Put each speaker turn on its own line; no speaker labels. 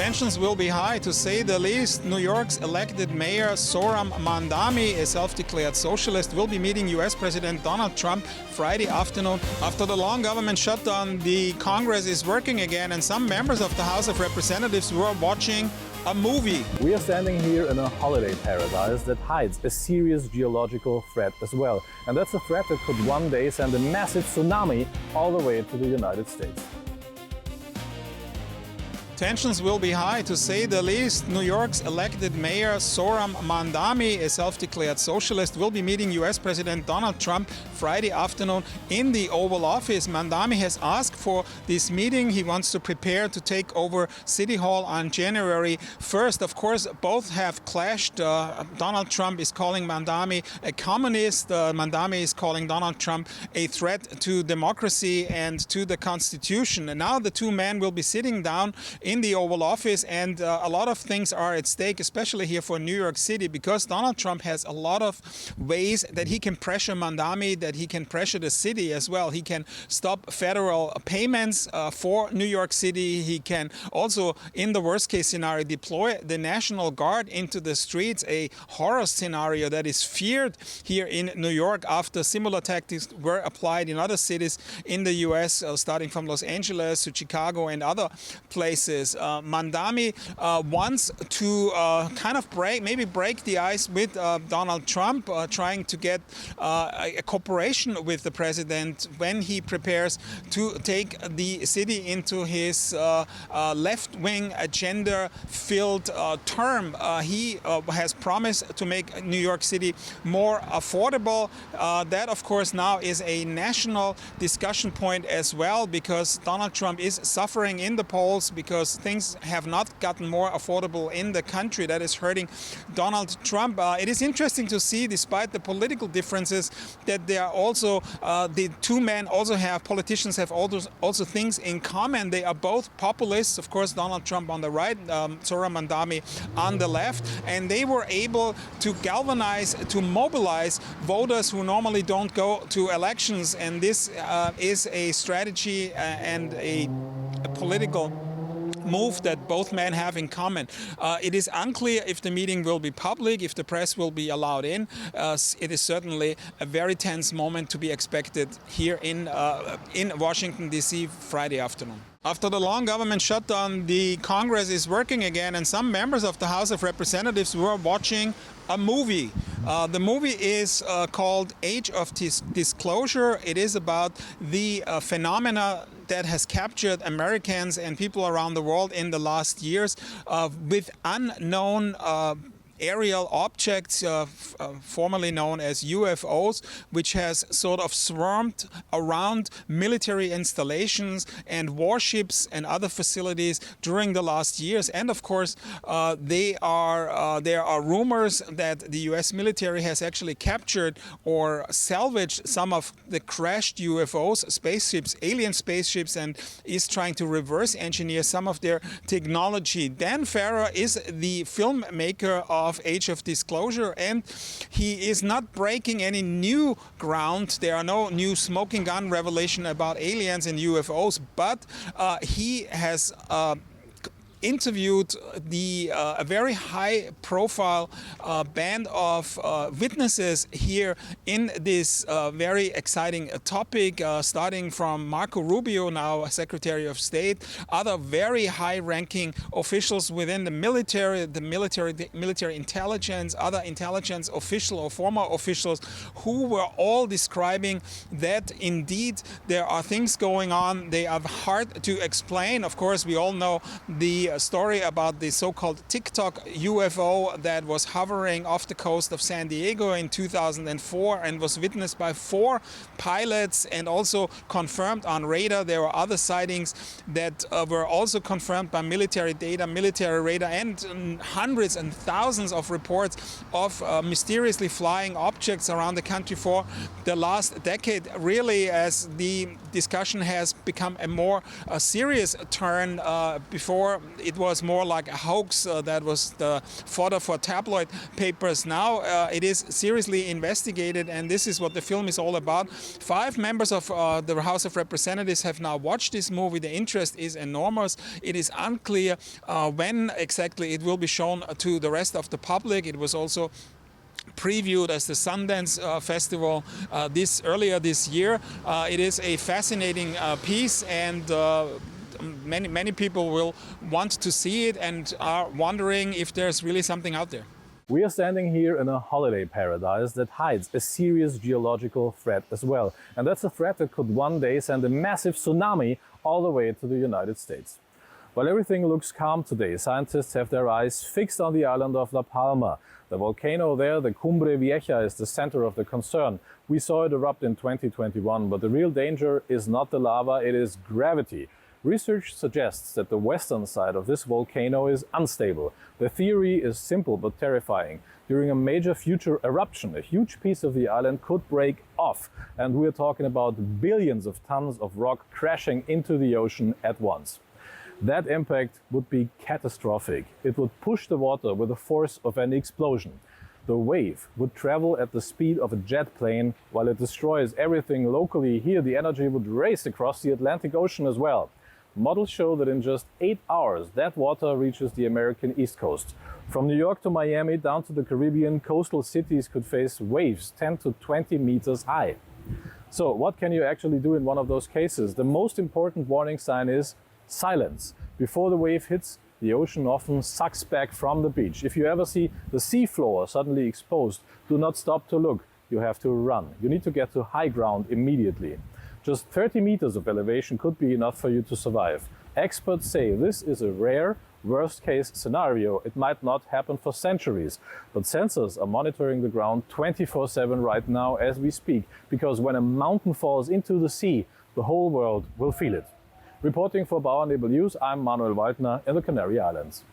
Tensions will be high, to say the least. New York's elected mayor, Zohran Mamdani, a self-declared socialist, will be meeting U.S. President Donald Trump Friday afternoon. After the long government shutdown, the Congress is working again, and some members of the House of Representatives were watching a movie.
We are standing here in a holiday paradise that hides a serious geological threat as well. And that's a threat that could one day send a massive tsunami all the way to the United States.
Tensions will be high, to say the least. New York's elected mayor, Zohran Mamdani, a self-declared socialist, will be meeting U.S. President Donald Trump Friday afternoon in the Oval Office. Mamdani has asked for this meeting. He wants to prepare to take over City Hall on January 1st. Of course, both have clashed. Donald Trump is calling Mamdani a communist. Mamdani is calling Donald Trump a threat to democracy and to the Constitution. And now the two men will be sitting down in the Oval Office, and a lot of things are at stake, especially here for New York City, because Donald Trump has a lot of ways that he can pressure Mamdani, that he can pressure the city as well. He can stop federal payments for New York City. He can also, in the worst case scenario, deploy the National Guard into the streets, a horror scenario that is feared here in New York after similar tactics were applied in other cities in the US, starting from Los Angeles to Chicago and other places. Mamdani wants to kind of break the ice with Donald Trump, trying to get a cooperation with the president when he prepares to take the city into his left-wing agenda-filled term. He has promised to make New York City more affordable. That, of course, now is a national discussion point as well, because Donald Trump is suffering in the polls because things have not gotten more affordable in the country. That is hurting Donald Trump. It is interesting to see, despite the political differences, that there are also the two men politicians have also things in common. They are both populists. Of course, Donald Trump on the right, Zohran Mamdani on the left, and they were able to galvanize, to mobilize voters who normally don't go to elections. And this is a strategy and a political move that both men have in common. It is unclear if the meeting will be public, if the press will be allowed in. It is certainly a very tense moment to be expected here in Washington, D.C. Friday afternoon. After the long government shutdown, the Congress is working again, and some members of the House of Representatives were watching a movie. The movie is called Age of Disclosure. It is about the phenomena that has captured Americans and people around the world in the last years with unknown aerial objects, formerly known as UFOs, which has sort of swarmed around military installations and warships and other facilities during the last years. And of course, there are rumors that the US military has actually captured or salvaged some of the crashed UFOs, spaceships, alien spaceships, and is trying to reverse engineer some of their technology. Dan Farrar is the filmmaker of Age of Disclosure, and he is not breaking any new ground. There are no new smoking gun revelation about aliens and UFOs, but he has interviewed a very high-profile band of witnesses here in this very exciting topic, starting from Marco Rubio, now Secretary of State, other very high-ranking officials within the military intelligence, other intelligence official or former officials, who were all describing that indeed there are things going on. They are hard to explain. Of course, we all know the story about the so-called Tic Tac UFO that was hovering off the coast of San Diego in 2004 and was witnessed by 4 pilots and also confirmed on radar. There were other sightings that were also confirmed by military data, military radar, and hundreds and thousands of reports of mysteriously flying objects around the country for the last decade, really as the discussion has become a more serious turn. Before it was more like a hoax that was the fodder for tabloid papers. Now it is seriously investigated, and this is what the film is all about. 5 members of the House of Representatives have now watched this movie. The interest is enormous. It is unclear when exactly it will be shown to the rest of the public. It was also previewed as the Sundance Festival earlier this year. It is a fascinating piece, and many people will want to see it and are wondering if there's really something out there.
We are standing here in a holiday paradise that hides a serious geological threat as well. And that's a threat that could one day send a massive tsunami all the way to the United States. While everything looks calm today, scientists have their eyes fixed on the island of La Palma. The volcano there, the Cumbre Vieja, is the center of the concern. We saw it erupt in 2021, but the real danger is not the lava, it is gravity. Research suggests that the western side of this volcano is unstable. The theory is simple but terrifying. During a major future eruption, a huge piece of the island could break off, and we're talking about billions of tons of rock crashing into the ocean at once. That impact would be catastrophic. It would push the water with the force of an explosion. The wave would travel at the speed of a jet plane. While it destroys everything locally here, the energy would race across the Atlantic Ocean as well. Models show that in just 8 hours, that water reaches the American East Coast. From New York to Miami down to the Caribbean, coastal cities could face waves 10 to 20 meters high. So what can you actually do in one of those cases? The most important warning sign is silence. Before the wave hits, the ocean often sucks back from the beach. If you ever see the seafloor suddenly exposed, do not stop to look. You have to run. You need to get to high ground immediately. Just 30 meters of elevation could be enough for you to survive. Experts say this is a rare, worst-case scenario. It might not happen for centuries, but sensors are monitoring the ground 24/7 right now as we speak, because when a mountain falls into the sea, the whole world will feel it. Reporting for BAUERNEBEL News, I'm Manuel Waldner in the Canary Islands.